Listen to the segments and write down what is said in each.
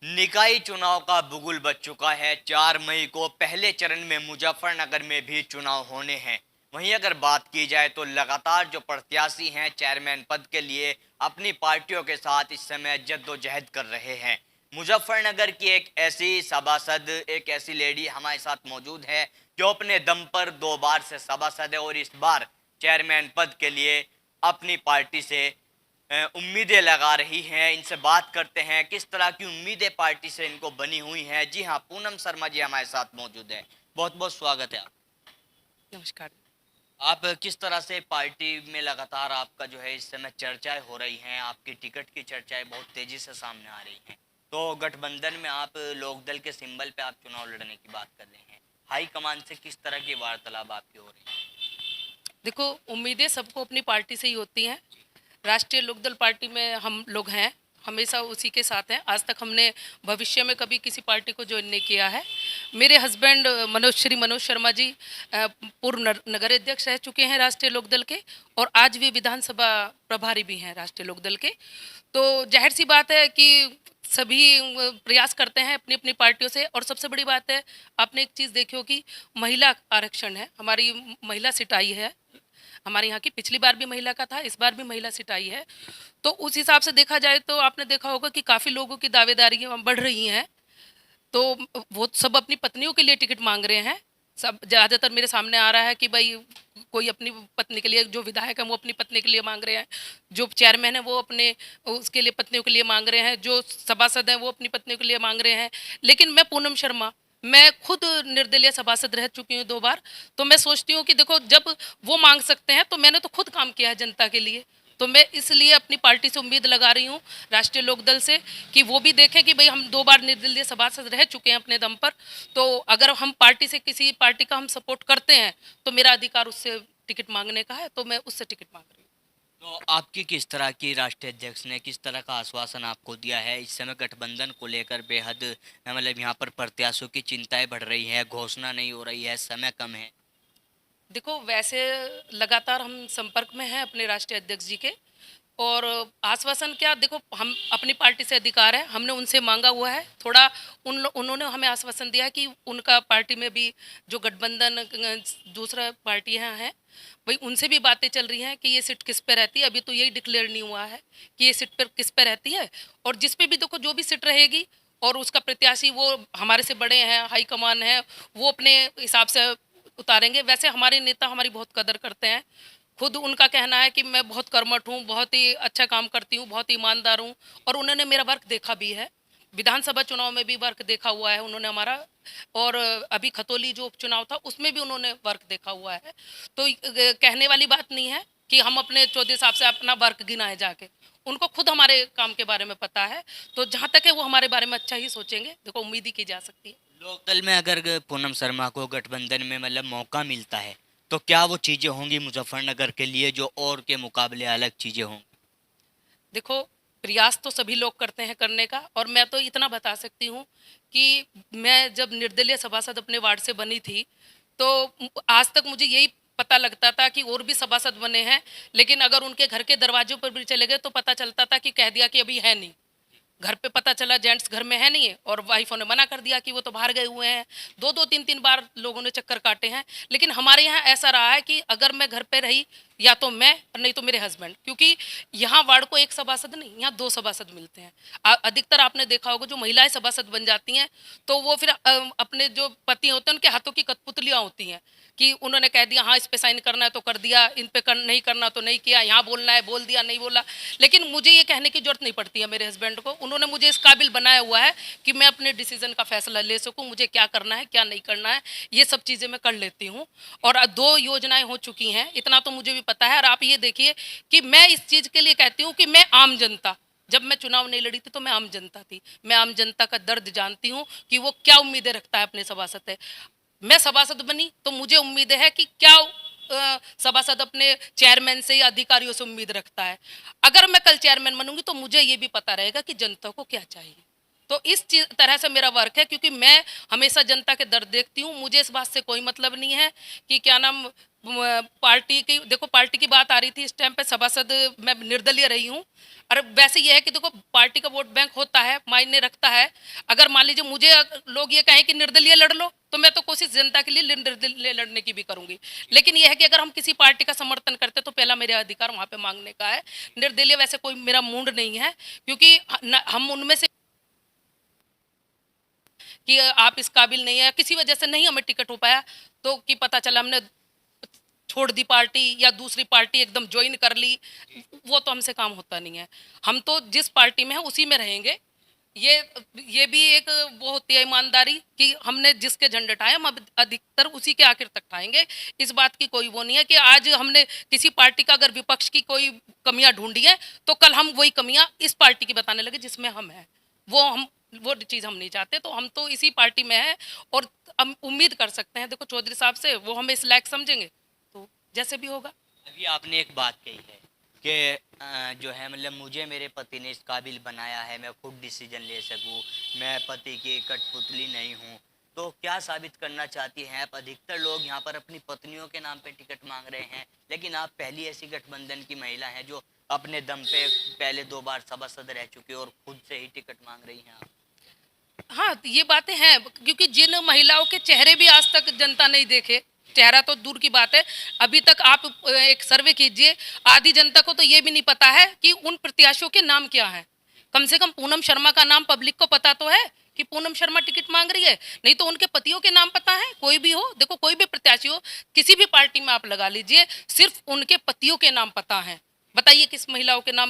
निकाय चुनाव का बुगुल बज चुका है। 4 मई को पहले चरण में मुजफ्फरनगर में भी चुनाव होने हैं। वहीं अगर बात की जाए तो लगातार जो प्रत्याशी हैं चेयरमैन पद के लिए अपनी पार्टियों के साथ इस समय जद्दोजहद कर रहे हैं। मुजफ्फरनगर की एक ऐसी सभासद, एक ऐसी लेडी हमारे साथ मौजूद है जो अपने दम पर 2 बार से सभासद है और इस बार चेयरमैन पद के लिए अपनी पार्टी से उम्मीदें लगा रही हैं। इनसे बात करते हैं किस तरह की उम्मीदें पार्टी से इनको बनी हुई हैं। जी हाँ, पूनम शर्मा जी हमारे साथ मौजूद है। बहुत बहुत स्वागत है आप। नमस्कार। आप किस तरह से पार्टी में लगातार आपका जो है इस समय चर्चाएं हो रही हैं, आपकी टिकट की चर्चाएं बहुत तेजी से सामने आ रही हैं। तो गठबंधन में आप लोकदल के सिंबल पे आप चुनाव लड़ने की बात कर रहे हैं। हाईकमान से किस तरह की वार्तालाप आपकी हो रही है? देखो, उम्मीदें सबको अपनी पार्टी से ही होती हैं। राष्ट्रीय लोकदल पार्टी में हम लोग हैं, हमेशा उसी के साथ हैं। आज तक हमने भविष्य में कभी किसी पार्टी को ज्वाइन नहीं किया है। मेरे हस्बैंड श्री मनोज शर्मा जी पूर्व नगर अध्यक्ष रह चुके हैं राष्ट्रीय लोकदल के, और आज भी विधानसभा प्रभारी भी हैं राष्ट्रीय लोकदल के। तो जाहिर सी बात है कि सभी प्रयास करते हैं अपनी अपनी पार्टियों से। और सबसे बड़ी बात है, आपने एक चीज़ देखी हो कि महिला आरक्षण है, हमारी महिला सिटाई है। हमारे यहाँ की पिछली बार भी महिला का था, इस बार भी महिला सिटाई है। तो उस हिसाब से देखा जाए तो आपने देखा होगा कि काफ़ी लोगों की दावेदारियाँ बढ़ रही हैं। तो वो सब अपनी पत्नियों के लिए टिकट मांग रहे हैं। सब ज़्यादातर मेरे सामने आ रहा है कि भाई कोई अपनी पत्नी के लिए, जो विधायक है वो अपनी पत्नी के लिए मांग रहे हैं, जो चेयरमैन है वो अपने उसके लिए पत्नियों के लिए मांग रहे हैं, जो सभासद हैं वो अपनी पत्नियों के लिए मांग रहे हैं। लेकिन मैं पूनम शर्मा, मैं खुद निर्दलीय सभासद रह चुकी हूँ 2 बार। तो मैं सोचती हूँ कि देखो, जब वो मांग सकते हैं तो मैंने तो खुद काम किया है जनता के लिए। तो मैं इसलिए अपनी पार्टी से उम्मीद लगा रही हूँ, राष्ट्रीय लोकदल से, कि वो भी देखें कि भाई हम 2 बार निर्दलीय सभासद रह चुके हैं अपने दम पर। तो अगर हम पार्टी से किसी पार्टी का हम सपोर्ट करते हैं तो मेरा अधिकार उससे टिकट मांगने का है, तो मैं उससे टिकट मांग रही हूँ। तो आपकी किस तरह की राष्ट्रीय अध्यक्ष ने किस तरह का आश्वासन आपको दिया है? इस समय गठबंधन को लेकर बेहद मतलब यहाँ पर प्रत्याशियों की चिंताएं बढ़ रही है, घोषणा नहीं हो रही है, समय कम है। देखो, वैसे लगातार हम संपर्क में हैं अपने राष्ट्रीय अध्यक्ष जी के। और आश्वासन क्या, देखो हम अपनी पार्टी से अधिकार है, हमने उनसे मांगा हुआ है थोड़ा। उन्होंने हमें आश्वासन दिया कि उनका पार्टी में भी जो गठबंधन दूसरा पार्टियां हैं, भाई उनसे भी बातें चल रही हैं कि ये सीट किस पे रहती है। अभी तो यही डिक्लेयर नहीं हुआ है कि ये सीट पर किस पे रहती है। और जिस पे भी देखो, जो भी सीट रहेगी और उसका प्रत्याशी वो हमारे से बड़े हैं, हाईकमान है, वो अपने हिसाब से उतारेंगे। वैसे हमारे नेता हमारी बहुत कदर करते हैं। खुद उनका कहना है कि मैं बहुत कर्मठ हूँ, बहुत ही अच्छा काम करती हूँ, बहुत ईमानदार हूँ। और उन्होंने मेरा वर्क देखा भी है, विधानसभा चुनाव में भी वर्क देखा हुआ है उन्होंने हमारा। और अभी खतौली जो उपचुनाव था उसमें भी उन्होंने वर्क देखा हुआ है। तो कहने वाली बात नहीं है कि हम अपने 14 साहब से अपना वर्क गिनाए जाके। उनको खुद हमारे काम के बारे में पता है। तो जहाँ तक है वो हमारे बारे में अच्छा ही सोचेंगे। देखो, उम्मीद ही की जा सकती है। लोकदल में अगर पूनम शर्मा को गठबंधन में मतलब मौका मिलता है तो क्या वो चीजें होंगी मुजफ्फरनगर के लिए जो और के मुकाबले अलग चीजें होंगी? देखो, प्रयास तो सभी लोग करते हैं करने का। और मैं तो इतना बता सकती हूँ कि मैं जब निर्दलीय सभासद अपने वार्ड से बनी थी, तो आज तक मुझे यही पता लगता था कि और भी सभासद बने हैं, लेकिन अगर उनके घर के दरवाजों पर भी चले गए तो पता चलता था कि कह दिया कि अभी है नहीं। घर पे पता चला जेंट्स घर में है नहीं है, और वाइफों ने मना कर दिया कि वो तो बाहर गए हुए हैं। 2-2 3-3 बार लोगों ने चक्कर काटे हैं। लेकिन हमारे यहाँ ऐसा रहा है कि अगर मैं घर पे रही, या तो मैं और नहीं तो मेरे हस्बैंड, क्योंकि यहाँ वार्ड को एक सभासद नहीं, यहाँ 2 सभासद मिलते हैं। अधिकतर आपने देखा होगा जो महिलाएं सभासद बन जाती हैं तो वो फिर अपने जो पति होते हैं उनके हाथों की कठपुतलियाँ होती हैं कि उन्होंने कह दिया हाँ इस पे साइन करना है तो कर दिया, इन पे नहीं करना तो नहीं किया, यहाँ बोलना है बोल दिया, नहीं बोला। लेकिन मुझे ये कहने की जरूरत नहीं पड़ती है मेरे हस्बैंड को। उन्होंने मुझे इस काबिल बनाया हुआ है कि मैं अपने डिसीजन का फैसला ले सकूं, मुझे क्या करना है क्या नहीं करना है, ये सब चीज़ें मैं कर लेती हूँ। और 2 योजनाएं हो चुकी हैं, इतना तो मुझे भी पता है। और आप ये देखिए कि मैं इस चीज़ के लिए कहती हूँ कि मैं आम जनता, जब मैं चुनाव नहीं लड़ी थी तो मैं आम जनता थी। मैं आम जनता का दर्द जानती हूँ कि वो क्या उम्मीदें रखता है अपने सभासद से। मैं सभासद बनी तो मुझे उम्मीद है कि क्या सभासद अपने चेयरमैन से या अधिकारियों से उम्मीद रखता है। अगर मैं कल चेयरमैन बनूंगी तो मुझे ये भी पता रहेगा कि जनता को क्या चाहिए। तो इस तरह से मेरा वर्क है, क्योंकि मैं हमेशा जनता के दर्द देखती हूँ। मुझे इस बात से कोई मतलब नहीं है कि क्या नाम पार्टी की, देखो पार्टी की बात आ रही थी, इस टाइम पे सभासद मैं निर्दलीय रही हूँ। और वैसे ये है कि देखो पार्टी का वोट बैंक होता है, मायने रखता है। अगर मान लीजिए मुझे लोग ये कहें कि निर्दलीय लड़ लो, तो मैं तो कोशिश जनता के लिए निर्दलीय लड़ने की भी करूंगी। लेकिन यह है कि अगर हम किसी पार्टी का समर्थन करते तो पहला मेरा अधिकार वहां पे मांगने का है। निर्दलीय वैसे कोई मेरा मूड नहीं है, क्योंकि हम उनमें से कि आप इस काबिल नहीं है, किसी वजह से नहीं हमें टिकट हो पाया, तो कि पता चला हमने छोड़ दी पार्टी या दूसरी पार्टी एकदम ज्वाइन कर ली, वो तो हमसे काम होता नहीं है। हम तो जिस पार्टी में है उसी में रहेंगे। ये ये भी एक वो होती है ईमानदारी कि हमने जिसके झंडे उठाए हम अब अधिकतर उसी के आखिर तक उठाएंगे। इस बात की कोई वो नहीं है कि आज हमने किसी पार्टी का अगर विपक्ष की कोई कमियां ढूंढी है तो कल हम वही कमियां इस पार्टी की बताने लगे जिसमें हम हैं। वो चीज़ हम नहीं चाहते, तो हम तो इसी पार्टी में हैं। और हम उम्मीद कर सकते हैं देखो चौधरी साहब से, वो हमें इस लायक समझेंगे तो जैसे भी होगा। अभी आपने एक बात कही है कि जो है मतलब मुझे मेरे पति ने इस काबिल बनाया है, मैं खुद डिसीजन ले सकूं, मैं पति की कठपुतली नहीं हूं। तो क्या साबित करना चाहती हैं आप? अधिकतर लोग यहाँ पर अपनी पत्नियों के नाम पे टिकट मांग रहे हैं, लेकिन आप पहली ऐसी गठबंधन की महिला हैं जो अपने दम पे पहले 2 बार सभासद रह चुकी और खुद से ही टिकट मांग रही हैं आप। हाँ, तो ये बातें हैं, क्योंकि जिन महिलाओं के चेहरे भी आज तक जनता नहीं देखे, चेहरा तो दूर की बात है, अभी तक आप एक सर्वे कीजिए, आधी जनता को तो ये भी नहीं पता है कि उन प्रत्याशियों के नाम क्या हैं। कम से कम पूनम शर्मा का नाम पब्लिक को पता तो है कि पूनम शर्मा टिकट मांग रही है, नहीं तो उनके पतियों के नाम पता है। कोई भी हो, देखो कोई भी प्रत्याशी हो, किसी भी पार्टी में आप लगा लीजिए, सिर्फ उनके पतियों के नाम पता है। बताइए किस महिलाओं के नाम,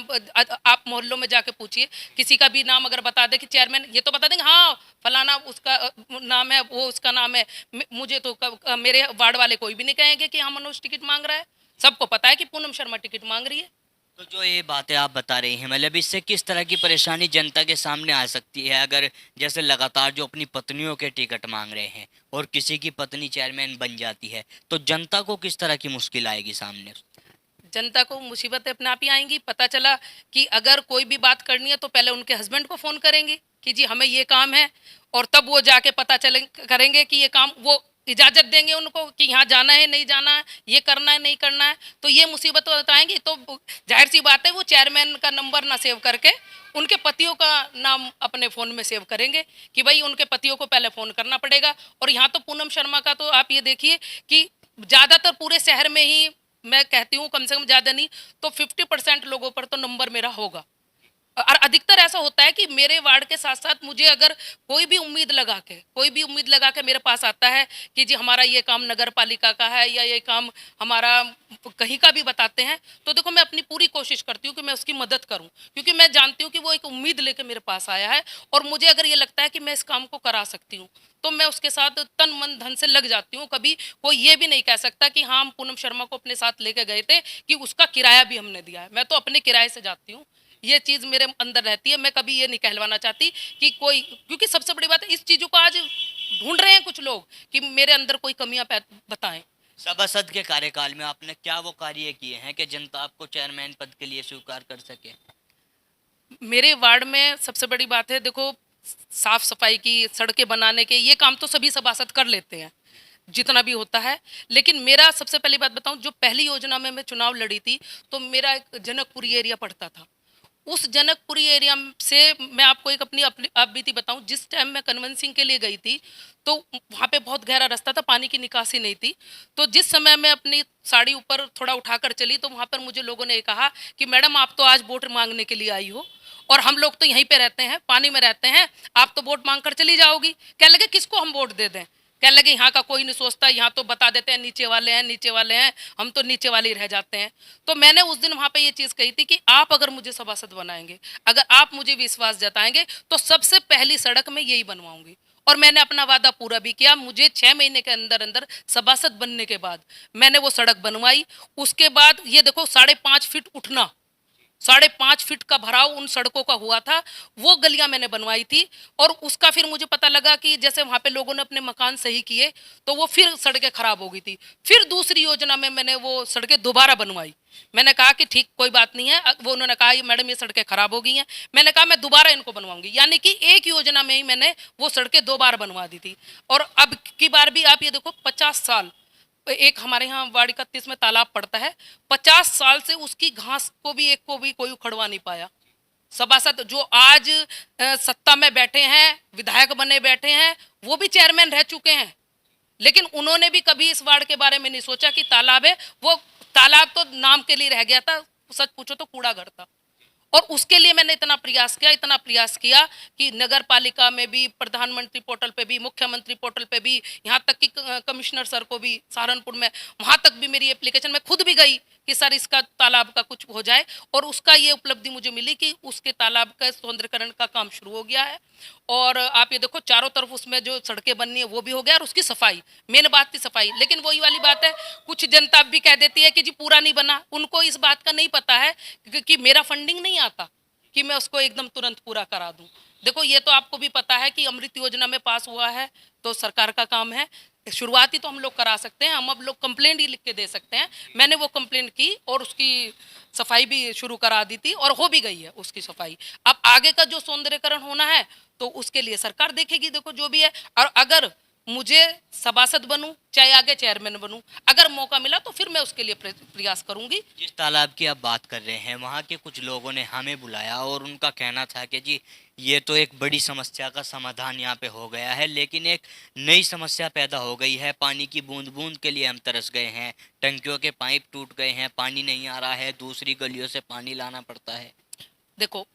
आप मोहल्लों में जाके पूछिए, किसी का भी नाम अगर बता दे कि चेयरमैन, ये तो बता देंगे हाँ फलाना उसका नाम है, वो उसका नाम है। मुझे तो मेरे वार्ड वाले कोई भी नहीं कहेंगे कि हाँ मनोज टिकट मांग रहा है। सबको पता है कि पूनम शर्मा टिकट मांग रही है। तो जो ये बातें आप बता रही हैं, मतलब इससे किस तरह की परेशानी जनता के सामने आ सकती है? अगर जैसे लगातार जो अपनी पत्नियों के टिकट मांग रहे हैं और किसी की पत्नी चेयरमैन बन जाती है, तो जनता को किस तरह की मुश्किल आएगी सामने? जनता को मुसीबतें अपने आप ही आएंगी। पता चला कि अगर कोई भी बात करनी है तो पहले उनके हस्बैंड को फ़ोन करेंगे कि जी हमें ये काम है, और तब वो जाके पता चले करेंगे कि ये काम, वो इजाज़त देंगे उनको कि यहाँ जाना है नहीं जाना है, ये करना है नहीं करना है। तो ये मुसीबत बताएंगी, तो जाहिर सी बात है वो चेयरमैन का नंबर ना सेव करके उनके पतियों का नाम अपने फ़ोन में सेव करेंगे कि भाई उनके पतियों को पहले फ़ोन करना पड़ेगा। और यहाँ तो पूनम शर्मा का तो आप ये देखिए कि ज़्यादातर पूरे शहर में ही, मैं कहती हूँ कम से कम ज़्यादा नहीं तो 50% लोगों पर तो नंबर मेरा होगा। और अधिकतर ऐसा होता है कि मेरे वार्ड के साथ साथ मुझे अगर कोई भी उम्मीद लगा के मेरे पास आता है कि जी हमारा ये काम नगर पालिका का है या ये काम हमारा कहीं का भी बताते हैं, तो देखो मैं अपनी पूरी कोशिश करती हूँ कि मैं उसकी मदद करूँ, क्योंकि मैं जानती हूँ कि वो एक उम्मीद लेके मेरे पास आया है। और मुझे अगर ये लगता है कि मैं इस काम को करा सकती हूँ तो मैं उसके साथ तन मन धन से लग जाती हूँ। कभी कोई ये भी नहीं कह सकता कि हाँ हम पूनम शर्मा को अपने साथ लेके गए थे कि उसका किराया भी हमने दिया है। मैं तो अपने किराए से जाती हूँ, ये चीज़ मेरे अंदर रहती है। मैं कभी ये नहीं कहलवाना चाहती कि कोई, क्योंकि सबसे बड़ी बात है इस चीज़ों को आज ढूंढ रहे हैं कुछ लोग कि मेरे अंदर कोई कमियां बताएं। सभासद के कार्यकाल में आपने क्या वो कार्य किए हैं कि जनता आपको चेयरमैन पद के लिए स्वीकार कर सके? मेरे वार्ड में सबसे बड़ी बात है, देखो साफ सफाई की, सड़कें बनाने के, ये काम तो सभी सभासद कर लेते हैं जितना भी होता है। लेकिन मेरा सबसे पहली बात बताऊं, जो पहली योजना में मैं चुनाव लड़ी थी तो मेरा एक जनकपुरी एरिया पड़ता था। उस जनकपुरी एरिया से मैं आपको एक अपनी अपनी आप बीती बताऊं, जिस टाइम मैं कन्वेंसिंग के लिए गई थी तो वहाँ पे बहुत गहरा रास्ता था, पानी की निकासी नहीं थी। तो जिस समय मैं अपनी साड़ी ऊपर थोड़ा उठाकर चली तो वहाँ पर मुझे लोगों ने कहा कि मैडम आप तो आज वोट मांगने के लिए आई हो और हम लोग तो यहीं पे रहते हैं, पानी में रहते हैं, आप तो वोट मांग कर चली जाओगी। कह लगे किसको हम वोट दे दें? कह लगे यहाँ का कोई नहीं सोचता, यहाँ तो बता देते हैं नीचे वाले हैं नीचे वाले हैं, हम तो नीचे वाले ही रह जाते हैं। तो मैंने उस दिन वहाँ पे ये चीज़ कही थी कि आप अगर मुझे सभासद बनाएंगे, अगर आप मुझे विश्वास जताएंगे तो सबसे पहली सड़क मैं यही बनवाऊंगी। और मैंने अपना वादा पूरा भी किया। मुझे 6 महीने के अंदर अंदर सभासद बनने के बाद मैंने वो सड़क बनवाई। उसके बाद ये देखो 5.5 फीट उठना, 5.5 फीट का भराव उन सड़कों का हुआ था, वो गलियां मैंने बनवाई थी। और उसका फिर मुझे पता लगा कि जैसे वहाँ पे लोगों ने अपने मकान सही किए तो वो फिर सड़कें खराब हो गई थी। फिर दूसरी योजना में मैंने वो सड़कें दोबारा बनवाई। मैंने कहा कि ठीक कोई बात नहीं है, वो उन्होंने कहा ये मैडम ये सड़कें खराब हो गई हैं। मैंने कहा मैं दोबारा इनको बनवाऊंगी, यानी कि एक योजना में ही मैंने वो सड़कें 2 बार बनवा दी थी। और अब की बार भी आप ये देखो 50 साल एक हमारे यहाँ वार्ड 31 में तालाब पड़ता है, 50 साल से उसकी घास को भी कोई उखड़वा नहीं पाया। सभासद जो आज सत्ता में बैठे हैं, विधायक बने बैठे हैं, वो भी चेयरमैन रह चुके हैं, लेकिन उन्होंने भी कभी इस वार्ड के बारे में नहीं सोचा कि तालाब है। वो तालाब तो नाम के लिए रह गया था, सच पूछो तो कूड़ा घर था। और उसके लिए मैंने इतना प्रयास किया कि नगर पालिका में भी, प्रधानमंत्री पोर्टल पे भी, मुख्यमंत्री पोर्टल पे भी, यहाँ तक कि कमिश्नर सर को भी सहारनपुर में, वहां तक भी मेरी एप्लीकेशन में खुद भी गई कि सर इसका तालाब का कुछ हो जाए। और उसका ये उपलब्धि मुझे मिली कि उसके तालाब का सौंदर्यकरण का काम शुरू हो गया है। और आप ये देखो चारों तरफ उसमें जो सड़कें बननी है वो भी हो गया, और उसकी सफाई, मेन बात थी सफाई। लेकिन वही वाली बात है, कुछ जनता भी कह देती है कि जी पूरा नहीं बना। उनको इस बात का नहीं पता है कि मेरा फंडिंग नहीं आता कि मैं उसको एकदम तुरंत पूरा करा दूं। देखो ये तो आपको भी पता है कि अमृत योजना में पास हुआ है तो सरकार का काम है, शुरुआती तो हम लोग करा सकते हैं, हम अब लोग कंप्लेंट ही लिख के दे सकते हैं। मैंने वो कंप्लेंट की और उसकी सफाई भी शुरू करा दी थी और हो भी गई है उसकी सफाई। अब आगे का जो सौंदर्यकरण होना है तो उसके लिए सरकार देखेगी, देखो जो भी है। और अगर मुझे सभासद बनूं चाहे आगे चेयरमैन बनूं, अगर मौका मिला तो फिर मैं उसके लिए प्रयास करूंगी। जिस तालाब की आप बात कर रहे हैं, वहाँ के कुछ लोगों ने हमें बुलाया और उनका कहना था कि जी ये तो एक बड़ी समस्या का समाधान यहाँ पे हो गया है, लेकिन एक नई समस्या पैदा हो गई है। पानी की बूंद बूंद के लिए हम तरस गए हैं, टंकियों के पाइप टूट गए हैं, पानी नहीं आ रहा है, दूसरी गलियों से पानी लाना पड़ता है। देखो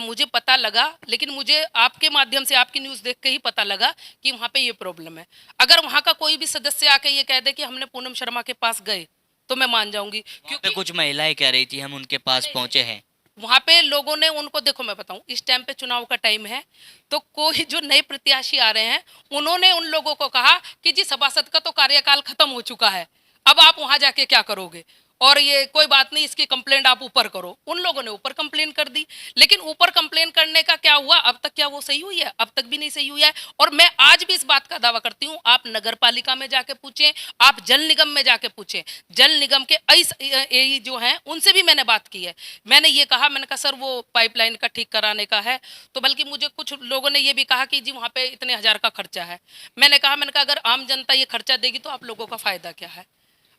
मुझे पता लगा, लेकिन मुझे आपके माध्यम से, आपकी न्यूज़ देख के ही पता लगा कि वहाँ पे ये प्रॉब्लम है। अगर वहाँ का कोई भी सदस्य आके ये कह दे कि हमने पूनम शर्मा के पास गए तो मैं मान जाऊंगी, वहाँ पे क्योंकि कुछ महिलाएं कह रही थी हम उनके पास पहुंचे हैं। वहाँ पे लोगों ने उनको, देखो मैं बताऊं, इस टाइम पे चुनाव का टाइम है, तो कोई जो नए प्रत्याशी आ रहे हैं उन्होंने उन लोगों को कहा कि जी सभासद का तो कार्यकाल खत्म हो चुका है, अब आप वहां जाके क्या करोगे, और ये कोई बात नहीं, इसकी कंप्लेंट आप ऊपर करो। उन लोगों ने ऊपर कंप्लेन कर दी, लेकिन ऊपर कंप्लेन करने का क्या हुआ अब तक? क्या वो सही हुई है? अब तक भी नहीं सही हुई है। और मैं आज भी इस बात का दावा करती हूँ, आप नगर पालिका में जाके पूछें, आप जल निगम में जाके पूछें, जल निगम के एई जो हैं उनसे भी मैंने बात की है। मैंने ये कहा, मैंने कहा सर वो पाइपलाइन का ठीक कराने का है, तो बल्कि मुझे कुछ लोगों ने ये भी कहा कि जी वहाँ पे इतने हजार का खर्चा है। मैंने कहा अगर आम जनता ये खर्चा देगी तो आप लोगों का फायदा क्या है?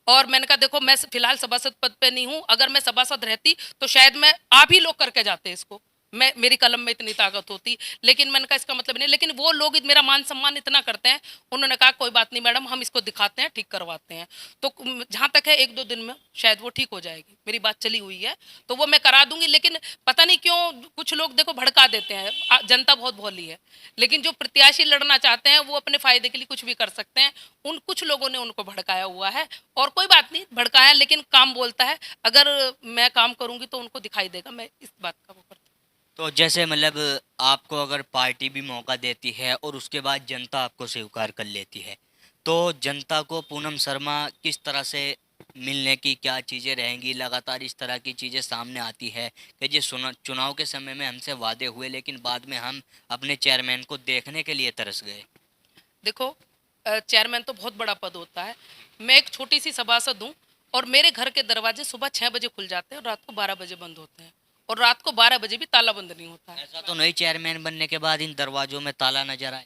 और मैंने कहा देखो मैं फिलहाल सभासद पद पे नहीं हूँ, अगर मैं सभासद रहती तो शायद मैं आप ही लोग करके जाते इसको, मैं, मेरी कलम में इतनी ताकत होती। लेकिन मैंने कहा इसका मतलब नहीं, लेकिन वो लोग मेरा मान सम्मान इतना करते हैं, उन्होंने कहा कोई बात नहीं मैडम, हम इसको दिखाते हैं, ठीक करवाते हैं। तो जहाँ तक है 1-2 दिन में शायद वो ठीक हो जाएगी, मेरी बात चली हुई है तो वो मैं करा दूंगी। लेकिन पता नहीं क्यों कुछ लोग देखो भड़का देते हैं, जनता बहुत भोली है, लेकिन जो प्रत्याशी लड़ना चाहते हैं वो अपने फायदे के लिए कुछ भी कर सकते हैं। उन कुछ लोगों ने उनको भड़काया हुआ है, और कोई बात नहीं, भड़काया लेकिन काम बोलता है, अगर मैं काम करूंगी तो उनको दिखाई देगा, मैं इस बात का वो करती तो जैसे मतलब आपको अगर पार्टी भी मौका देती है और उसके बाद जनता आपको स्वीकार कर लेती है, तो जनता को पूनम शर्मा किस तरह से मिलने की क्या चीज़ें रहेंगी? लगातार इस तरह की चीज़ें सामने आती है कि जी चुनाव के समय में हमसे वादे हुए, लेकिन बाद में हम अपने चेयरमैन को देखने के लिए तरस गए। देखो चेयरमैन तो बहुत बड़ा पद होता है, मैं एक छोटी सी सभासद हूँ, और मेरे घर के दरवाजे सुबह 6 बजे खुल जाते हैं और रात को 12 बजे बंद होते हैं, और रात को 12 बजे भी ताला बंद नहीं होता है। ऐसा तो नहीं चेयरमैन बनने के बाद इन दरवाजों में ताला नजर आए?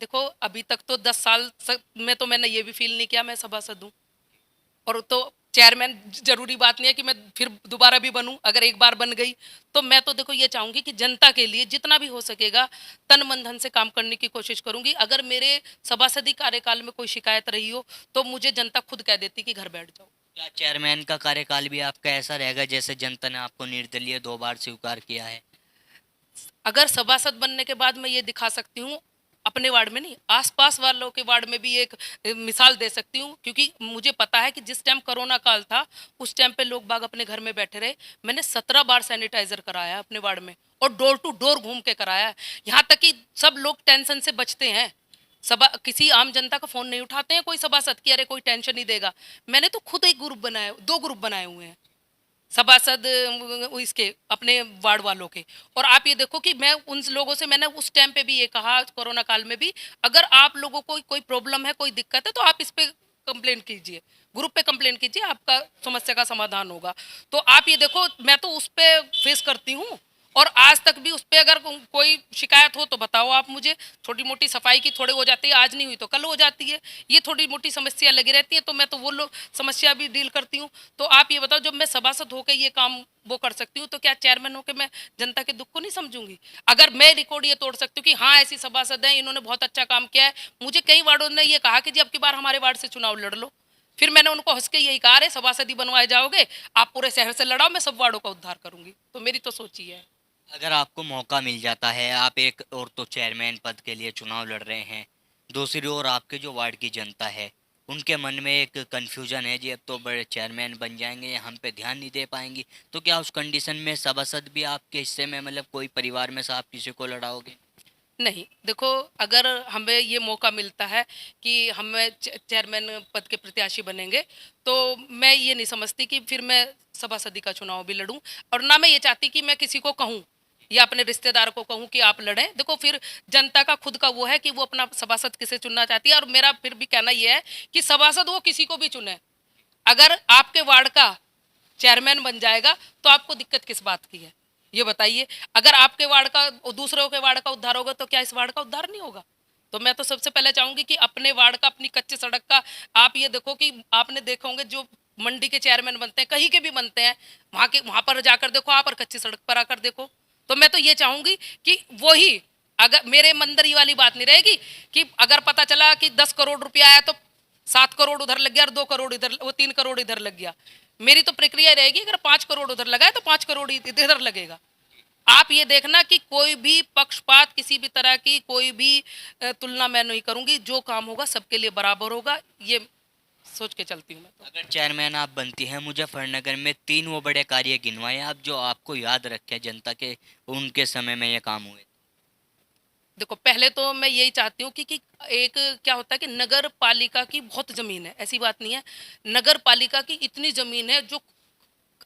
देखो अभी तक तो 10 साल में तो मैंने ये भी फील नहीं किया मैं सभासद हूँ। और तो चेयरमैन जरूरी बात नहीं है कि मैं फिर दोबारा भी बनूं, अगर एक बार बन गई तो मैं तो देखो ये चाहूंगी कि जनता के लिए जितना भी हो सकेगा तन मन धन से काम करने की कोशिश करूंगी। अगर मेरे सभासदी कार्यकाल में कोई शिकायत रही हो तो मुझे जनता खुद कह देती कि घर बैठ जाओ। क्या चेयरमैन का कार्यकाल भी आपका ऐसा रहेगा जैसे जनता ने आपको निर्दलीय 2 बार स्वीकार किया है? अगर सभासद बनने के बाद मैं ये दिखा सकती हूँ, अपने वार्ड में नहीं, आसपास वालों के वार्ड में भी एक मिसाल दे सकती हूँ, क्योंकि मुझे पता है कि जिस टाइम कोरोना काल था उस टाइम पे लोग बाग अपने घर में बैठे रहे। मैंने 17 बार सैनिटाइजर कराया अपने वार्ड में, और डोर टू डोर घूम के कराया है। यहाँ तक कि सब लोग टेंशन से बचते हैं, सभा किसी आम जनता का फोन नहीं उठाते हैं कोई सभासद की, अरे कोई टेंशन नहीं देगा। मैंने तो खुद एक ग्रुप बनाया, 2 ग्रुप बनाए हुए हैं सभासद इसके अपने वार्ड वालों के। और आप ये देखो कि मैं उन लोगों से, मैंने उस टाइम पे भी ये कहा कोरोना काल में भी, अगर आप लोगों को कोई प्रॉब्लम है, कोई दिक्कत है, तो आप इस पे कंप्लेंट कीजिए, ग्रुप पे कंप्लेंट कीजिए, आपका समस्या का समाधान होगा। तो आप ये देखो मैं तो उस पे फेस करती हूँ, और आज तक भी उस पे अगर कोई शिकायत हो तो बताओ आप मुझे। छोटी मोटी सफाई की थोड़ी हो जाती है, आज नहीं हुई तो कल हो जाती है, ये थोड़ी मोटी समस्या लगी रहती है, तो मैं तो वो लोग समस्या भी डील करती हूँ। तो आप ये बताओ, जब मैं सभासद होकर ये काम वो कर सकती हूँ, तो क्या चेयरमैन होकर मैं जनता के दुख को नहीं समझूंगी? अगर मैं रिकॉर्ड ये तोड़ सकती हूँ कि हाँ ऐसी सभासद हैं, इन्होंने बहुत अच्छा काम किया है, मुझे कई वार्डों ने ये कहा कि जी अब की बार हमारे वार्ड से चुनाव लड़ लो, फिर मैंने उनको हंस के यही कहा, अरे सभासदी बनवाए जाओगे, आप पूरे शहर से लड़ाओ, मैं सब वार्डों का उद्धार करूंगी। तो मेरी तो सोच ही है। अगर आपको मौका मिल जाता है, आप एक और तो चेयरमैन पद के लिए चुनाव लड़ रहे हैं, दूसरी ओर आपके जो वार्ड की जनता है, उनके मन में एक कन्फ्यूजन है जी, अब तो बड़े चेयरमैन बन जाएंगे, हम पे ध्यान नहीं दे पाएंगी, तो क्या उस कंडीशन में सभासद भी आपके हिस्से में, मतलब कोई परिवार में से आप किसी को लड़ाओगे? नहीं, देखो, अगर हमें ये मौका मिलता है कि हमें चेयरमैन पद के प्रत्याशी बनेंगे, तो मैं ये नहीं समझती कि फिर मैं सभासदी का चुनाव भी लड़ूं, और ना मैं ये चाहती कि मैं किसी को कहूं या अपने रिश्तेदार को कहूं कि आप लड़ें। देखो, फिर जनता का खुद का वो है कि वो अपना सभासद किसे चुनना चाहती है, और मेरा फिर भी कहना ये है कि सभासद वो किसी को भी चुने। अगर आपके वार्ड का चेयरमैन बन जाएगा तो आपको दिक्कत किस बात की है, ये बताइए? अगर आपके वार्ड का और दूसरों के वार्ड का उद्धार होगा, तो क्या इस वार्ड का उद्धार नहीं होगा? तो मैं तो सबसे पहले चाहूंगी कि अपने वार्ड का, अपनी कच्ची सड़क का, आप ये देखो कि आपने देखा होंगे जो मंडी के चेयरमैन बनते हैं, कहीं के भी बनते हैं, वहां पर जाकर देखो आप, और कच्ची सड़क पर आकर देखो। तो मैं तो ये चाहूंगी कि वही, अगर मेरे मंदिर ये वाली बात नहीं रहेगी कि अगर पता चला कि 10 करोड़ रुपया आया तो 7 करोड़ उधर लग गया और 2 करोड़ इधर, वो 3 करोड़ इधर लग गया। मेरी तो प्रक्रिया रहेगी, अगर 5 करोड़ उधर लगा है तो 5 करोड़ इधर लगेगा। आप ये देखना कि कोई भी पक्षपात, किसी भी तरह की कोई भी तुलना मैं नहीं करूंगी, जो काम होगा सबके लिए बराबर होगा, ये सोच के चलती हूँ मैं तो। अगर चेयरमैन आप बनती हैं मुजफ्फरनगर में, तीन वो बड़े कार्य गिनवाए आप जो आपको याद रखे जनता के, उनके समय में ये काम हुए। देखो, पहले तो मैं यही चाहती हूँ कि एक क्या होता है कि नगर पालिका की बहुत जमीन है, ऐसी बात नहीं है, नगर पालिका की इतनी जमीन है जो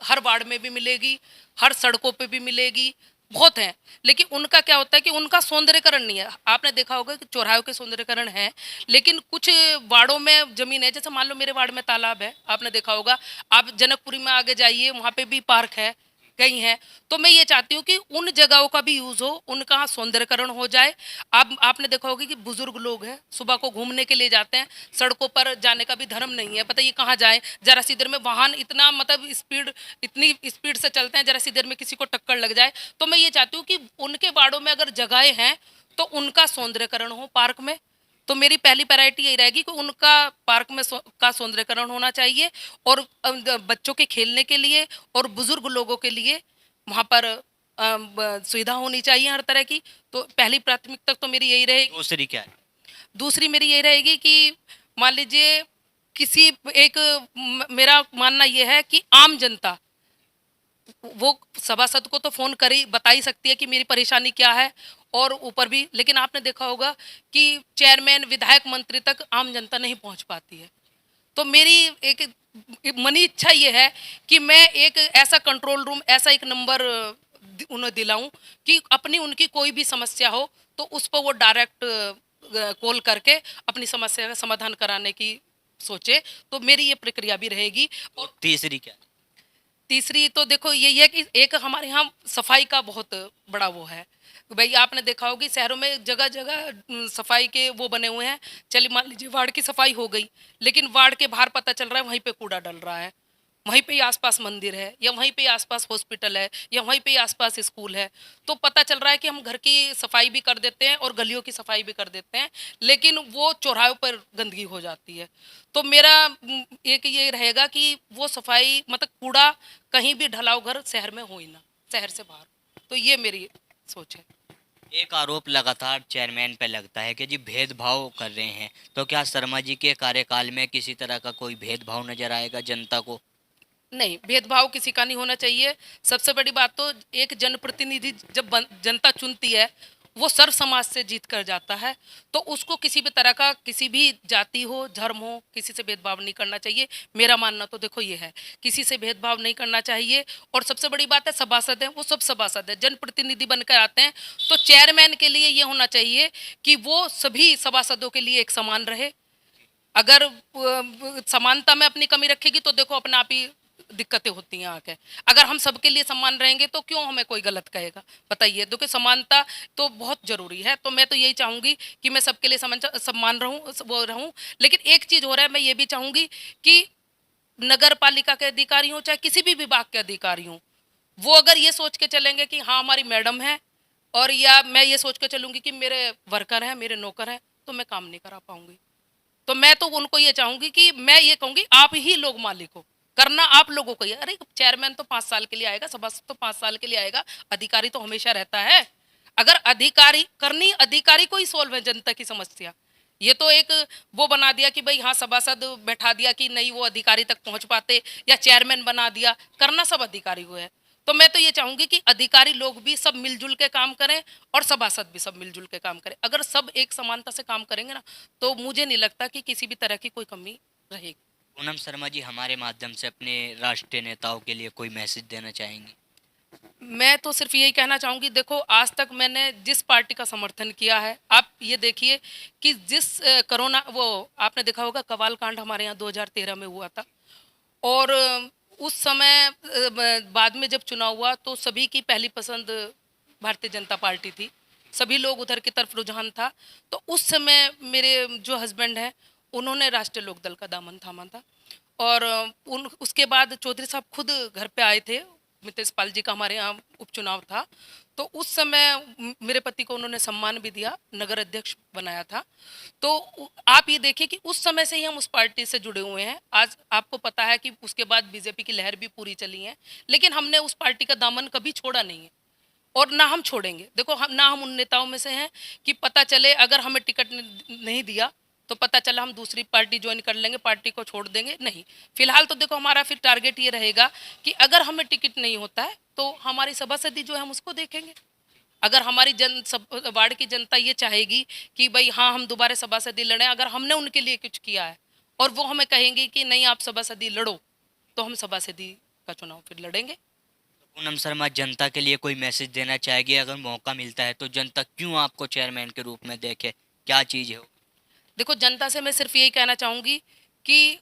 हर वार्ड में भी मिलेगी, हर सड़कों पे भी मिलेगी, बहुत है। लेकिन उनका क्या होता है कि उनका सौंदर्यकरण नहीं है। आपने देखा होगा कि चौराहों के सौंदर्यकरण है, लेकिन कुछ वार्डों में जमीन है, जैसे मान लो मेरे वार्ड में तालाब है, आपने देखा होगा। आप जनकपुरी में आगे जाइए, वहाँ पे भी पार्क है, कहीं है। तो मैं ये चाहती हूँ कि उन जगहों का भी यूज हो, उनका सौंदर्यकरण हो जाए। आपने देखा होगा कि बुजुर्ग लोग हैं, सुबह को घूमने के लिए जाते हैं, सड़कों पर जाने का भी धर्म नहीं है, पता ये कहाँ जाए, जरा सी देर में वाहन इतना, मतलब स्पीड, इतनी स्पीड से चलते हैं, जरा सी देर में किसी को टक्कर लग जाए। तो मैं ये चाहती हूँ कि उनके वार्डों में अगर जगहें हैं तो उनका सौंदर्यकरण हो पार्क में। तो मेरी पहली प्रायोरिटी यही रहेगी कि उनका पार्क में का सौंदर्यकरण होना चाहिए, और बच्चों के खेलने के लिए और बुजुर्ग लोगों के लिए वहाँ पर सुविधा होनी चाहिए हर तरह की। तो पहली प्राथमिकता तो मेरी यही रहेगी। दूसरी क्या है? दूसरी मेरी यही रहेगी कि मान लीजिए किसी एक मेरा मानना यह है कि आम जनता वो सभासद को तो फोन कर ही बता ही सकती है कि मेरी परेशानी क्या है, और ऊपर भी, लेकिन आपने देखा होगा कि चेयरमैन, विधायक, मंत्री तक आम जनता नहीं पहुंच पाती है। तो मेरी एक मनी इच्छा ये है कि मैं एक ऐसा कंट्रोल रूम, ऐसा एक नंबर उन्हें दिलाऊं कि अपनी उनकी कोई भी समस्या हो तो उस पर वो डायरेक्ट कॉल करके अपनी समस्या का समाधान कराने की सोचे। तो मेरी ये प्रक्रिया भी रहेगी। और तीसरी क्या है? तीसरी तो देखो यही है कि एक हमारे यहाँ सफाई का बहुत बड़ा वो है। भाई आपने देखा होगी शहरों में जगह जगह सफाई के वो बने हुए हैं। चलिए मान लीजिए वार्ड की सफाई हो गई, लेकिन वार्ड के बाहर पता चल रहा है वहीं पे कूड़ा डल रहा है, वहीं पे ही आसपास मंदिर है, या वहीं पे ही आसपास हॉस्पिटल है, या वहीं पे ही आसपास स्कूल है। तो पता चल रहा है कि हम घर की सफाई भी कर देते हैं और गलियों की सफाई भी कर देते हैं, लेकिन वो चौराहों पर गंदगी हो जाती है। तो मेरा एक ये रहेगा कि वो सफाई, मतलब कूड़ा कहीं भी ढलाओ घर शहर में हो ही ना, शहर से बाहर। तो ये मेरी सोच है। एक आरोप लगातार चेयरमैन पे लगता है कि जी भेदभाव कर रहे हैं, तो क्या शर्मा जी के कार्यकाल में किसी तरह का कोई भेदभाव नजर आएगा जनता को? नहीं, भेदभाव किसी का नहीं होना चाहिए। सबसे बड़ी बात तो एक जनप्रतिनिधि जब जनता चुनती है, वो सर्व समाज से जीत कर जाता है, तो उसको किसी भी तरह का, किसी भी जाति हो, धर्म हो, किसी से भेदभाव नहीं करना चाहिए। मेरा मानना तो देखो ये है, किसी से भेदभाव नहीं करना चाहिए। और सबसे बड़ी बात है, सभासद हैं वो सब सभासद हैं, जनप्रतिनिधि बनकर आते हैं, तो चेयरमैन के लिए ये होना चाहिए कि वो सभी सभासदों के लिए एक समान रहे। अगर समानता में अपनी कमी रखेगी तो देखो अपने आप ही दिक्कतें होती हैं आके। अगर हम सबके लिए समान रहेंगे तो क्यों हमें कोई गलत कहेगा? बताइए। देखो समानता तो बहुत ज़रूरी है, तो मैं तो यही चाहूँगी कि मैं सबके लिए सम्मान रहूँ, वो रहूँ। लेकिन एक चीज़ हो रहा है, मैं ये भी चाहूँगी कि नगर पालिका के अधिकारी हों, चाहे किसी भी विभाग के अधिकारी हों, वो अगर ये सोच के चलेंगे कि हाँ हमारी मैडम है, और या मैं ये सोच के चलूँगी कि मेरे वर्कर हैं, मेरे नौकर हैं, तो मैं काम नहीं करा पाऊँगी। तो मैं तो उनको ये चाहूँगी कि मैं ये कहूँगी आप ही लोग मालिक हो, करना आप लोगों को ही है। अरे चेयरमैन तो 5 साल के लिए आएगा, सभासद तो 5 साल के लिए आएगा, अधिकारी तो हमेशा रहता है। अगर अधिकारी करनी, अधिकारी को ही सोल्व है जनता की समस्या। ये तो एक वो बना दिया कि भाई हाँ सभासद बैठा दिया कि नहीं वो अधिकारी तक पहुंच पाते, या चेयरमैन बना दिया, करना सब अधिकारी को है। तो मैं तो ये चाहूंगी कि अधिकारी लोग भी सब मिलजुल के काम करें, और सभासद भी सब मिलजुल के काम करें। अगर सब एक समानता से काम करेंगे ना, तो मुझे नहीं लगता कि किसी भी तरह की कोई कमी रहेगी। पूनम शर्मा जी, हमारे माध्यम से अपने राष्ट्रीय नेताओं के लिए कोई मैसेज देना चाहेंगे? मैं तो सिर्फ यही कहना चाहूँगी, देखो आज तक मैंने जिस पार्टी का समर्थन किया है, आप ये देखिए कि जिस कोरोना, वो आपने देखा होगा कवाल कांड हमारे यहाँ 2013 में हुआ था, और उस समय बाद में जब चुनाव हुआ तो सभी की पहली पसंद भारतीय जनता पार्टी थी, सभी लोग उधर की तरफ रुझान था। तो उस समय मेरे जो हस्बैंड हैं, उन्होंने राष्ट्रीय लोकदल का दामन थामा था, और उन उसके बाद चौधरी साहब खुद घर पे आए थे। मितेश पाल जी का हमारे यहाँ उपचुनाव था, तो उस समय मेरे पति को उन्होंने सम्मान भी दिया, नगर अध्यक्ष बनाया था। तो आप ये देखिए कि उस समय से ही हम उस पार्टी से जुड़े हुए हैं। आज आपको पता है कि उसके बाद बीजेपी की लहर भी पूरी चली है, लेकिन हमने उस पार्टी का दामन कभी छोड़ा नहीं है, और ना हम छोड़ेंगे। देखो हम ना, हम उन नेताओं में से हैं कि पता चले अगर हमें टिकट नहीं दिया तो पता चला हम दूसरी पार्टी ज्वाइन कर लेंगे, पार्टी को छोड़ देंगे, नहीं। फिलहाल तो देखो हमारा फिर टारगेट ये रहेगा कि अगर हमें टिकट नहीं होता है तो हमारी सभासदी जो है हम उसको देखेंगे। अगर हमारी वार्ड की जनता ये चाहेगी कि भाई हाँ हम दोबारा सभासदी लड़ें, अगर हमने उनके लिए कुछ किया है और वो हमें कहेंगे कि नहीं आप सभासदी लड़ो, तो हम सभासदी का चुनाव फिर लड़ेंगे। पूनम शर्मा, जनता के लिए कोई मैसेज देना चाहेगी? अगर मौका मिलता है तो जनता क्यों आपको चेयरमैन के रूप में देखे, क्या चीज़ है वो? देखो जनता से मैं सिर्फ यही कहना चाहूँगी कि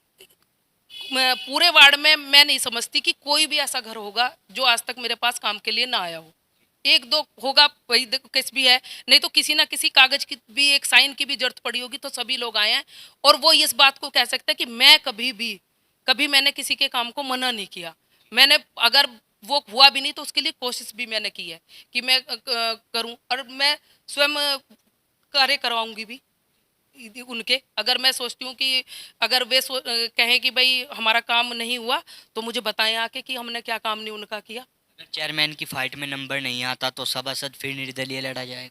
पूरे वार्ड में मैं नहीं समझती कि कोई भी ऐसा घर होगा जो आज तक मेरे पास काम के लिए ना आया हो। एक दो होगा, वही केस भी है, नहीं तो किसी ना किसी कागज की भी, एक साइन की भी जरूरत पड़ी होगी, तो सभी लोग आए हैं। और वो इस बात को कह सकते हैं कि मैं कभी मैंने किसी के काम को मना नहीं किया। मैंने, अगर वो हुआ भी नहीं तो उसके लिए कोशिश भी मैंने की है कि मैं करूं, और मैं स्वयं कार्य करवाऊंगी भी उनके। अगर मैं सोचती हूँ कि अगर वे कहें कि भाई हमारा काम नहीं हुआ, तो मुझे बताएं आके कि हमने क्या काम नहीं उनका किया। अगर चेयरमैन की फाइट में नंबर नहीं आता तो सभासद फिर निर्दलीय लड़ा जाएगा?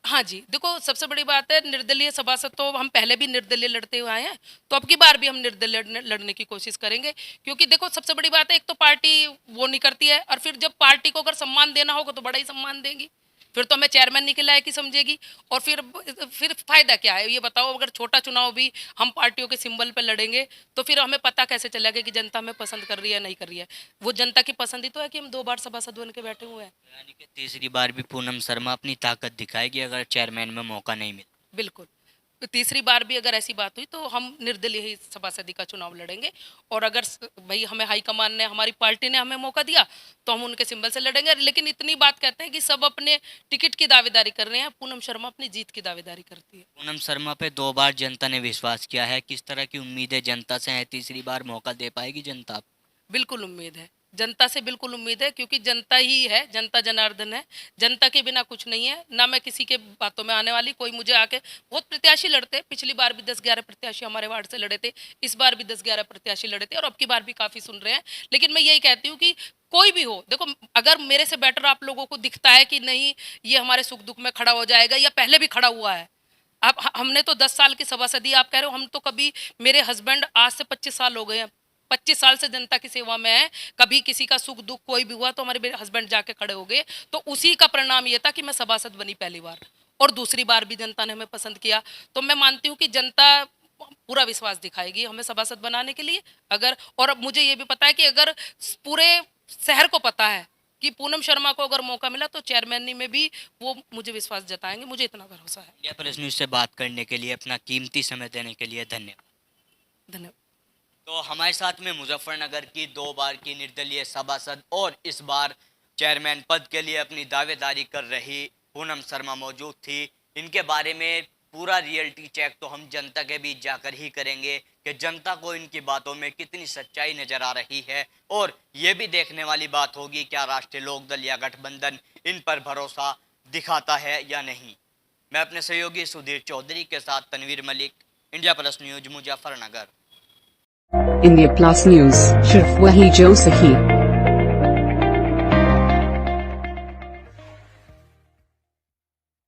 हाँ जी, देखो सबसे बड़ी बात है, निर्दलीय सभासद तो हम पहले भी निर्दलीय लड़ते हुए आए हैं, तो अब की बार भी हम निर्दलीय लड़ने की कोशिश करेंगे। क्योंकि देखो सबसे बड़ी बात है, एक तो पार्टी वो नहीं करती है, और फिर जब पार्टी को अगर सम्मान देना होगा तो बड़ा ही सम्मान देंगी, फिर तो हमें चेयरमैन नहीं के लायक ही समझेगी। और फिर फायदा क्या है ये बताओ? अगर छोटा चुनाव भी हम पार्टियों के सिंबल पे लड़ेंगे, तो फिर हमें पता कैसे चलेगा कि जनता हमें पसंद कर रही है नहीं कर रही है? वो जनता की पसंद ही तो है कि हम 2 बार सभासद बन के बैठे हुए हैं। यानी कि तीसरी बार भी पूनम शर्मा अपनी ताकत दिखाएगी अगर चेयरमैन में मौका नहीं मिला? बिल्कुल। तो तीसरी बार भी अगर ऐसी बात हुई तो हम निर्दलीय ही सभासदी का चुनाव लड़ेंगे, और अगर भाई हमें हाईकमान ने, हमारी पार्टी ने हमें मौका दिया तो हम उनके सिंबल से लड़ेंगे। लेकिन इतनी बात कहते हैं कि सब अपने टिकट की दावेदारी कर रहे हैं, पूनम शर्मा अपनी जीत की दावेदारी करती है। पूनम शर्मा पे 2 बार जनता ने विश्वास किया है, किस तरह की उम्मीदें जनता से है? तीसरी बार मौका दे पाएगी जनता? बिल्कुल उम्मीद है, जनता से बिल्कुल उम्मीद है, क्योंकि जनता ही है, जनता जनार्दन है, जनता के बिना कुछ नहीं है। ना मैं किसी के बातों में आने वाली, कोई मुझे आके, बहुत प्रत्याशी लड़ते हैं, पिछली बार भी 10-11 प्रत्याशी हमारे वार्ड से लड़े थे, इस बार भी 10-11 प्रत्याशी लड़े थे, और अब की बार भी काफ़ी सुन रहे हैं। लेकिन मैं यही कहती हूँ कि कोई भी हो, देखो अगर मेरे से बेटर आप लोगों को दिखता है कि नहीं ये हमारे सुख दुख में खड़ा हो जाएगा, या पहले भी खड़ा हुआ है, आप हमने तो 10 साल की सभासदी, आप कह रहे हो हम तो कभी, मेरे हस्बैंड आज से 25 साल हो गए हैं, 25 साल से जनता की सेवा में है, कभी किसी का सुख दुख कोई भी हुआ तो हमारे हस्बैंड जाके खड़े हो गए। तो उसी का परिणाम ये था कि मैं सभासद बनी पहली बार, और दूसरी बार भी जनता ने हमें पसंद किया। तो मैं मानती हूँ कि जनता पूरा विश्वास दिखाएगी हमें सभासद बनाने के लिए। अगर, और अब मुझे ये भी पता है कि अगर पूरे शहर को पता है कि पूनम शर्मा को अगर मौका मिला तो चेयरमैनी में भी वो मुझे विश्वास जताएंगे, मुझे इतना भरोसा है। इंडिया प्रेस न्यूज़ से बात करने के लिए, अपना कीमती समय देने के लिए धन्यवाद। धन्यवाद। तो हमारे साथ में मुजफ्फरनगर की 2 बार की निर्दलीय सभासद और इस बार चेयरमैन पद के लिए अपनी दावेदारी कर रही पूनम शर्मा मौजूद थी। इनके बारे में पूरा रियलिटी चेक तो हम जनता के बीच जाकर ही करेंगे कि जनता को इनकी बातों में कितनी सच्चाई नजर आ रही है, और ये भी देखने वाली बात होगी क्या राष्ट्रीय लोकदल या गठबंधन इन पर भरोसा दिखाता है या नहीं। मैं अपने सहयोगी सुधीर चौधरी के साथ Tanveer Malik, India plus news, Muzaffarnagar. India plus news, सिर्फ वही जो सही।